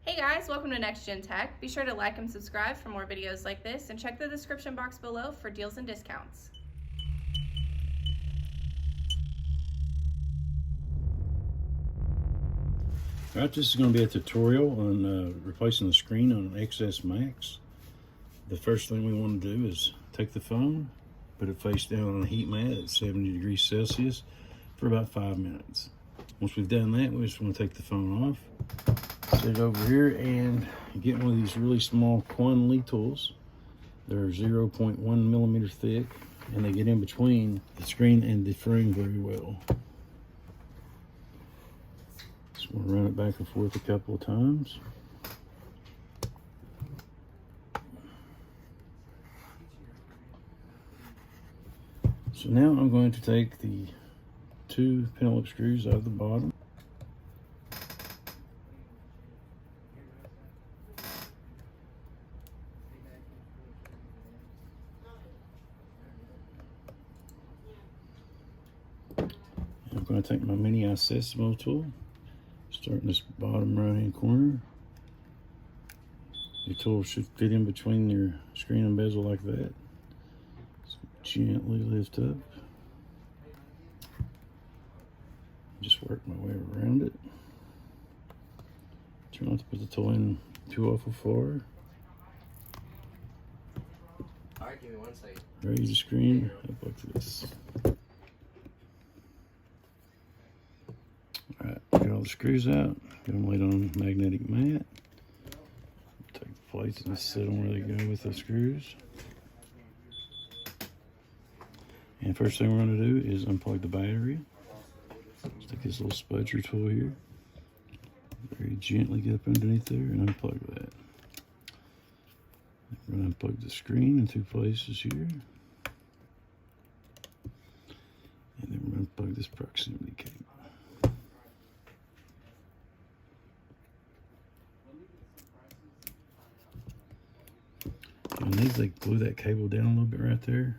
Hey guys, welcome to Next Gen Tech. Be sure to like and subscribe for more videos like this, and check the description box below for deals and discounts. Alright, this is going to be a tutorial on replacing the screen on an XS Max. The first thing we want to do is take the phone, put it face down on a heat mat at 70 degrees Celsius for about 5 minutes. Once we've done that, we just want to take the phone off, set it over here, and get one of these really small Quanley tools. They're 0.1 millimeter thick, and they get in between the screen and the frame very well. Just want to run it back and forth a couple of times. So now I'm going to take the 2 Penelope screws out of the bottom. I'm going to take my mini Accessimo tool, start in this bottom right hand corner. The tool should fit in between your screen and bezel like that. So gently lift up. Just work my way around it. Try not to put the tool in too awful far. Alright, give me 1 second. Raise the screen up like this. Alright, get all the screws out. Get them laid on a magnetic mat. Take the plates and set them where they go with the screws. And first thing we're going to do is unplug the battery. Stick this little spudger tool here. Very gently get up underneath there and unplug that. We're going to unplug the screen in 2 places here. And then we're going to plug this proximity cable. You'll need to glue that cable down a little bit right there.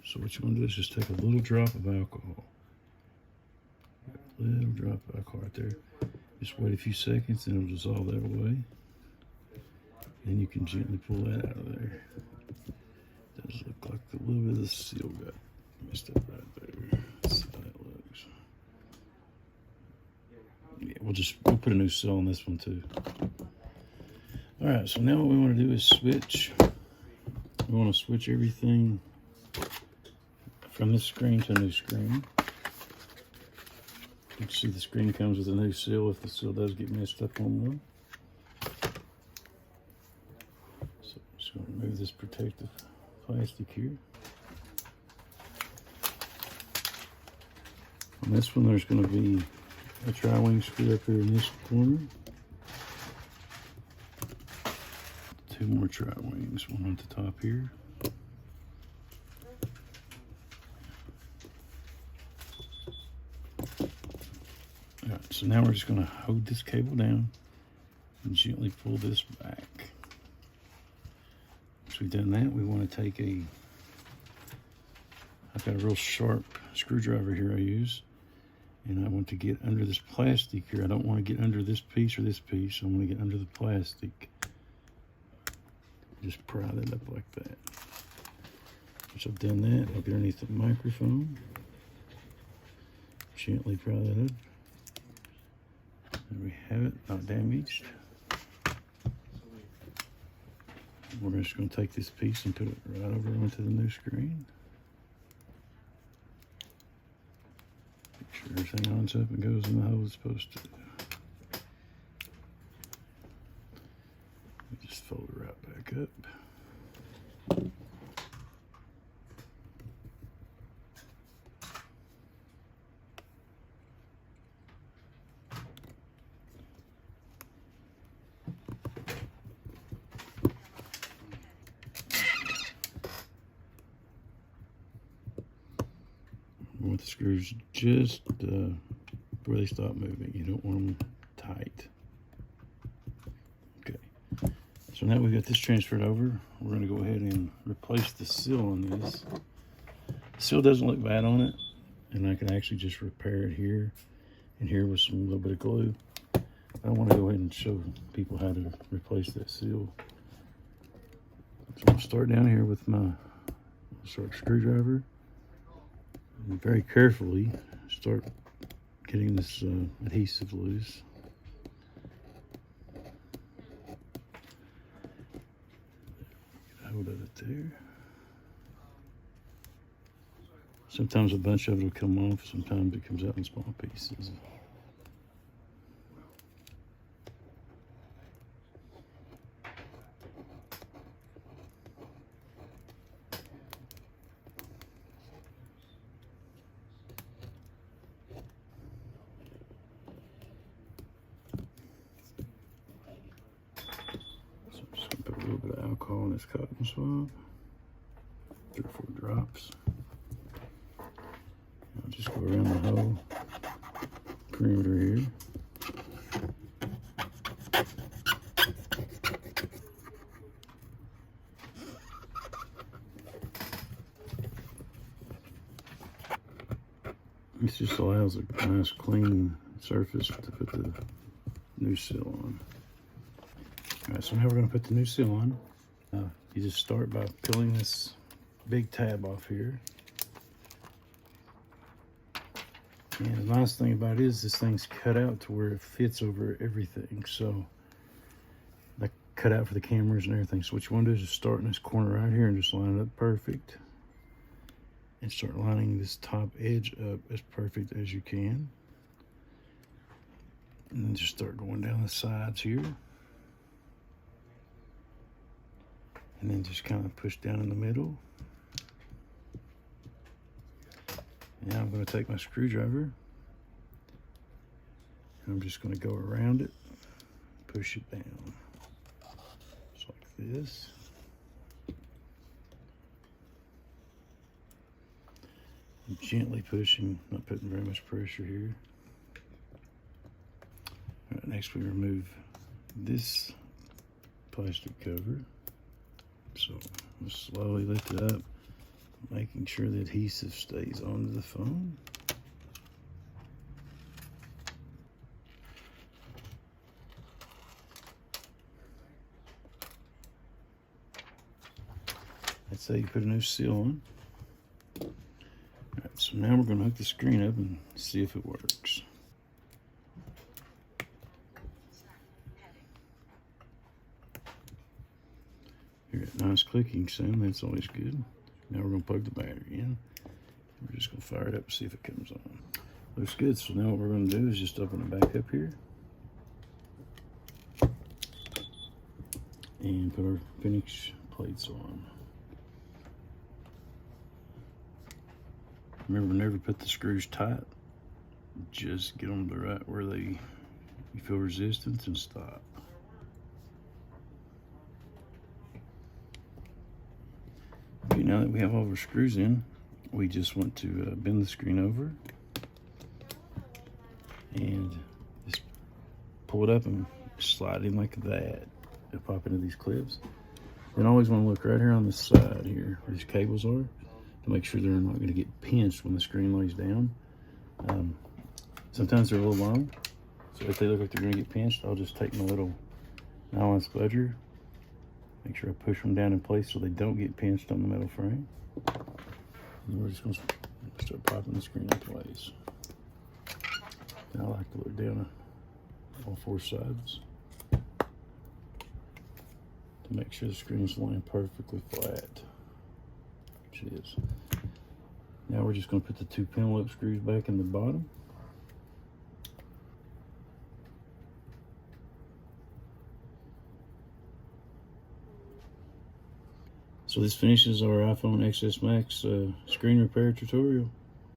So what you want to do is just take a little drop of alcohol. A little drop of alcohol right there. Just wait a few seconds and it'll dissolve that away. And you can gently pull that out of there. It does look like a little bit of the seal got messed up right there. That's how that looks. Yeah, we'll put a new seal on this one too. Alright, so now what we want to do is switch. We want to switch everything from this screen to a new screen. You can see the screen comes with a new seal if the seal does get messed up on one. So I'm just going to remove this protective plastic here. On this one there's going to be a tri-wing screw up here in this corner. 2 more tri-wings, one on the top here. Alright, so now we're just going to hold this cable down and gently pull this back. Once we've done that, we want to take I've got a real sharp screwdriver here I use, and I want to get under this plastic here. I don't want to get under this piece or this piece. I want to get under the plastic. Just pry that up like that. Once I've done that, I'll get underneath the microphone. Gently pry that up. There we have it, not damaged. We're just going to take this piece and put it right over onto the new screen. Make sure everything lines up and goes in the hole it's supposed to. We just fold it right back up. You want the screws just where they stop moving. You don't want them tight. Okay. So now we've got this transferred over. We're going to go ahead and replace the seal on this. The seal doesn't look bad on it, and I can actually just repair it here and here with some little bit of glue. I want to go ahead and show people how to replace that seal. So I'll start down here with my sharp screwdriver and very carefully start getting this adhesive loose. Get hold of it there. Sometimes a bunch of it will come off, sometimes it comes out in small pieces. So I'm just gonna put a little bit of alcohol in this cotton swab, 3 or 4 drops. I'll just go around the whole perimeter here. This just allows a nice clean surface to put the new seal on. All right, so now we're going to put the new seal on. You just start by peeling this big tab off here. And the nice thing about it is this thing's cut out to where it fits over everything. So like cut out for the cameras and everything. So what you want to do is just start in this corner right here and just line it up perfect. And start lining this top edge up as perfect as you can. And then just start going down the sides here. And then just kind of push down in the middle. Now I'm going to take my screwdriver. And I'm just going to go around it, push it down. Just like this. Gently pushing, not putting very much pressure here. All right, next we remove this plastic cover. So just slowly lift it up, making sure the adhesive stays onto the phone. That's how you put a new seal on. Alright, so now we're going to hook the screen up and see if it works. Hear that nice clicking sound, that's always good. Now we're going to plug the battery in. We're just going to fire it up and see if it comes on. Looks good, so now what we're going to do is just open it back up here. And put our finish plates on. Remember, never put the screws tight. Just get them to right where you feel resistance and stop. Okay, now that we have all of our screws in, we just want to bend the screen over and just pull it up and slide in like that. It'll pop into these clips. Then always want to look right here on the side here where these cables are to make sure they're not going to get pinched when the screen lays down. Sometimes they're a little long, so if they look like they're going to get pinched, I'll just take my little nylon spudger, make sure I push them down in place so they don't get pinched on the metal frame. And we're just going to start popping the screen in place. And I like to look down all 4 sides to make sure the screen's laying perfectly flat, which it is. Now we're just going to put the 2 penelope screws back in the bottom. So this finishes our iPhone XS Max screen repair tutorial.